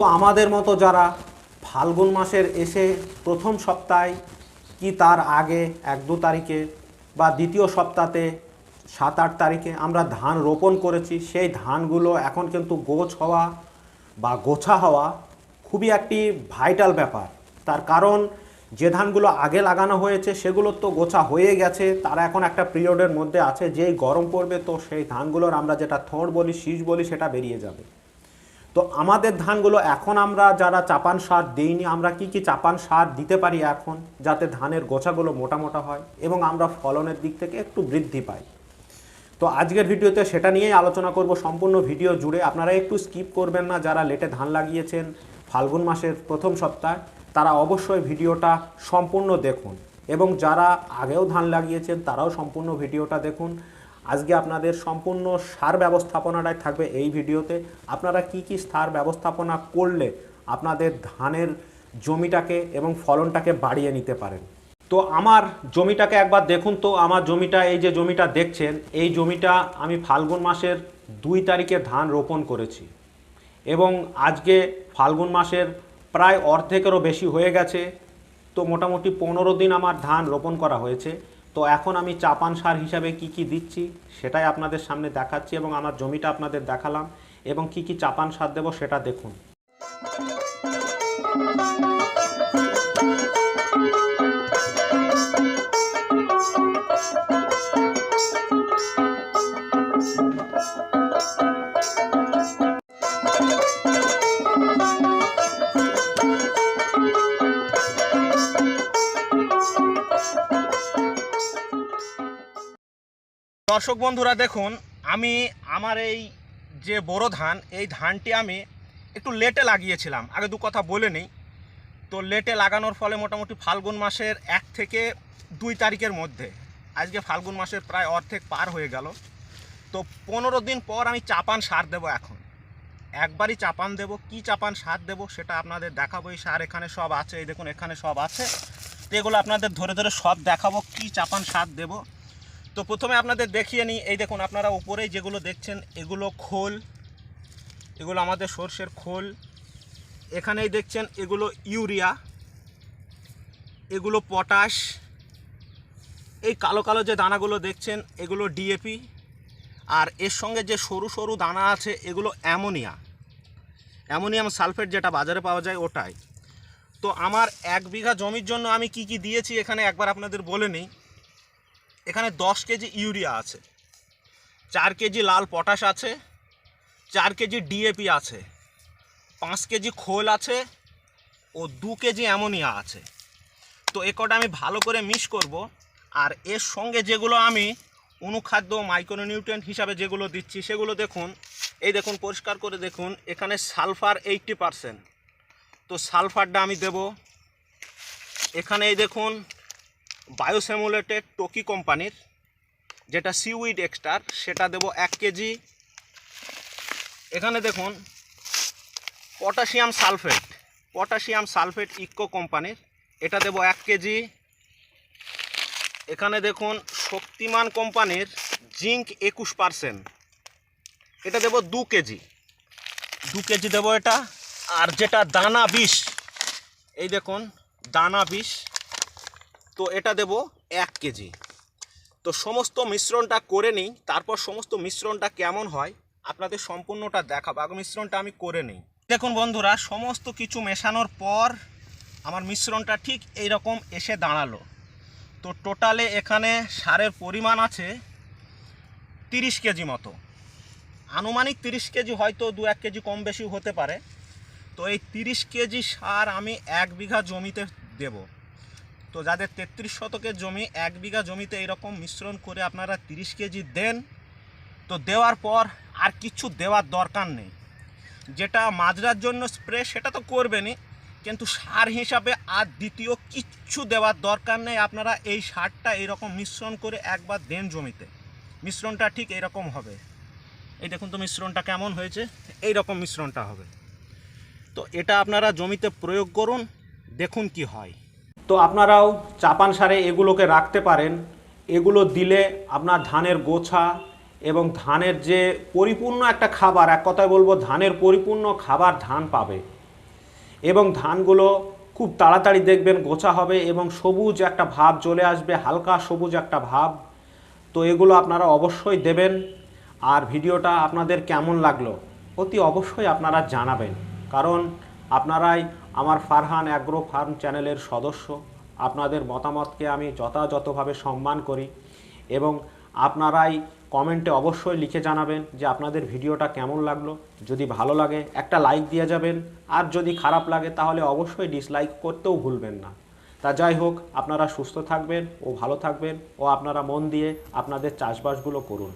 তো আমাদের মতো যারা ফাল্গুন মাসের এসে প্রথম সপ্তাহে কি তার আগে 1-2 তারিখে বা দ্বিতীয় সপ্তাহে 7-8 তারিখে আমরা ধান রোপণ করেছি, সেই ধানগুলো এখন কিন্তু গোছ হওয়া বা গোছা হওয়া খুবই একটি ভাইটাল ব্যাপার। তার কারণ যে ধানগুলো আগে লাগানো হয়েছে সেগুলো তো গোছা হয়ে গেছে, তারা এখন একটা পিরিয়ডের মধ্যে আছে, যেই গরম পড়বে তো সেই ধানগুলোর আমরা যেটা থোড় বলি, শীষ বলি, সেটা বেরিয়ে যাবে। তো আমাদের ধানগুলো এখন আমরা যারা চাপান সার দিইনি, আমরা কি কি চাপান সার দিতে পারি এখন, যাতে ধানের গোছাগুলো মোটা মোটা হয় এবং আমরা ফলনের দিক থেকে একটু বৃদ্ধি পাই। তো আজকের ভিডিওতে সেটা নিয়েই আলোচনা করব সম্পূর্ণ ভিডিও জুড়ে। আপনারা একটু স্কিপ করবেন না। যারা লেটে ধান লাগিয়েছেন ফাল্গুন মাসের প্রথম সপ্তাহে, তারা অবশ্যই ভিডিওটা সম্পূর্ণ দেখুন, এবং যারা আগেও ধান লাগিয়েছেন তারাও সম্পূর্ণ ভিডিওটা দেখুন। আজকে আপনাদের সম্পূর্ণ সার ব্যবস্থাপনাটাই থাকবে এই ভিডিওতে। আপনারা কি কি সার ব্যবস্থাপনা করলে আপনাদের ধানের জমিটাকে এবং ফলনটাকে বাড়িয়ে নিতে পারেন। তো আমার জমিটাকে একবার দেখুন। তো আমার জমিটা, এই যে জমিটা দেখছেন, এই জমিটা আমি ফাল্গুন মাসের 2 তারিখে ধান রোপণ করেছি, এবং আজকে ফাল্গুন মাসের প্রায় অর্ধেকেরও বেশি হয়ে গেছে। তো মোটামুটি 15 দিন আমার ধান রোপণ করা হয়েছে। তো এখন আমি চাপান সার হিসাবে কি কি দিচ্ছি সেটাই আপনাদের সামনে দেখাচ্ছি, এবং আমার জমিটা আপনাদের দেখালাম, এবং কি কি চাপান সার দেবো সেটা দেখুন। দর্শক বন্ধুরা দেখুন, আমি আমার এই যে বোরো ধান, এই ধানটি আমি একটু লেটে লাগিয়েছিলাম। আগে দু কথা বলে নিই। তো লেটে লাগানোর ফলে মোটামুটি ফাল্গুন মাসের 1 থেকে 2 তারিখের মধ্যে, আজকে ফাল্গুন মাসের প্রায় অর্ধেক পার হয়ে গেল। তো 15 দিন পর আমি চাপান সার দেব। এখন একবারই চাপান দেব। কি চাপান সার দেব সেটা আপনাদের দেখাবো। এই সার এখানে সব আছে, এই দেখুন এখানে সব আছে। তো এগুলো আপনাদের ধরে ধরে সব দেখাবো কি চাপান সার দেব। তো প্রথমে আপনাদের দেখিয়ে নিই। এই দেখুন, আপনারা উপরেই যেগুলো দেখছেন এগুলো খোল, এগুলো আমাদের সর্ষের খোল। এখানেই দেখছেন এগুলো ইউরিয়া, এগুলো পটাশ। এই কালো কালো যে দানাগুলো দেখছেন এগুলো ডিএপি, আর এর সঙ্গে যে সরু সরু দানা আছে এগুলো অ্যামোনিয়াম সালফেট, যেটা বাজারে পাওয়া যায় ওটাই। তো আমার 1 বিঘা জমির জন্য আমি কি কি দিয়েছি এখানে একবার আপনাদের বলে নিই। এখানে 10 কেজি ইউরিয়া আছে, 4 কেজি লাল পটাশ আছে, 4 কেজি ডিএপি আছে, 5 কেজি খোল আছে ও 2 কেজি অ্যামোনিয়া আছে। তো এ কটা আমি ভালো করে মিক্স করব। আর এর সঙ্গে যেগুলো আমি অনুখাদ্য মাইক্রোনিউট্রিয়েন্ট হিসাবে যেগুলো দিচ্ছি সেগুলো দেখুন। এই দেখুন, পরিষ্কার করে দেখুন, এখানে সালফার 80%। তো সালফারটা আমি দেব। এখানে এই দেখুন বায়োসিমুলেটেড টোকি কোম্পানির, যেটা সিউইড এক্সট্রার, সেটা দেব 1 কেজি। এখানে দেখুন পটাশিয়াম সালফেট ইকো কোম্পানির, এটা দেব 1 কেজি। এখানে দেখুন শক্তিমান কোম্পানির জিঙ্ক 21%, এটা দেব 2 কেজি। 2 কেজি দেবো এটা। আর যেটা দানা বিষ, এই দেখুন দানা বিষ, তো এটা দেব 1 কেজি। তো সমস্ত মিশ্রণটা করে নিই, তারপর সমস্ত মিশ্রণটা কেমন হয় আপনাদের সম্পূর্ণটা দেখাবো। আগে মিশ্রণটা আমি করে নিই। দেখুন বন্ধুরা, সমস্ত কিছু মেশানোর পর আমার মিশ্রণটা ঠিক এই রকম এসে দাঁড়ালো। তো টোটালে এখানে সারের পরিমাণ আছে 30 কেজি মতো, আনুমানিক 30 কেজি, হয়তো 2-1 কেজি কম বেশি হতে পারে। তো এই 30 কেজি সার আমি 1 বিঘা জমিতে দেব। তো যাদের 33 শতকের জমি, 1 বিঘা জমিতে এরকম মিশ্রণ করে আপনারা 30 কেজি দেন। তো দেওয়ার পর আর কিছু দেওয়ার দরকার নেই। যেটা মাজরার জন্য স্প্রে সেটা তো করবেনই, কিন্তু সার হিসাবে আর দ্বিতীয় কিচ্ছু দেওয়ার দরকার নেই। আপনারা এই সারটা এইরকম মিশ্রণ করে একবার দেন জমিতে, মিশ্রণটা ঠিক এইরকম হবে। এই দেখুন তো মিশ্রণটা কেমন হয়েছে, এই রকম মিশ্রণটা হবে। তো এটা আপনারা জমিতে প্রয়োগ করুন, দেখুন কি হয়। তো আপনারাও চাপান সারে এগুলোকে রাখতে পারেন। এগুলো দিলে আপনার ধানের গোছা এবং ধানের যে পরিপূর্ণ একটা খাবার, এক কথায় বলবো ধানের পরিপূর্ণ খাবার ধান পাবে। এবং ধানগুলো খুব তাড়াতাড়ি দেখবেন গোছা হবে এবং সবুজ একটা ভাব চলে আসবে, হালকা সবুজ একটা ভাব। তো এগুলো আপনারা অবশ্যই দেবেন। আর ভিডিওটা আপনাদের কেমন লাগলো অতি অবশ্যই আপনারা জানাবেন, কারণ আপনারাই আমার ফারহান অ্যাগ্রো ফার্ম চ্যানেলের সদস্য। আপনাদের মতামতকে আমি যথাযথভাবে সম্মান করি এবং আপনারাই কমেন্টে অবশ্যই লিখে জানাবেন যে আপনাদের ভিডিওটা কেমন লাগলো। যদি ভালো লাগে একটা লাইক দিয়ে যাবেন, আর যদি খারাপ লাগে তাহলে অবশ্যই ডিসলাইক করতেও ভুলবেন না। তা যাই হোক, আপনারা সুস্থ থাকবেন ও ভালো থাকবেন ও আপনারা মন দিয়ে আপনাদের চাষবাসগুলো করুন।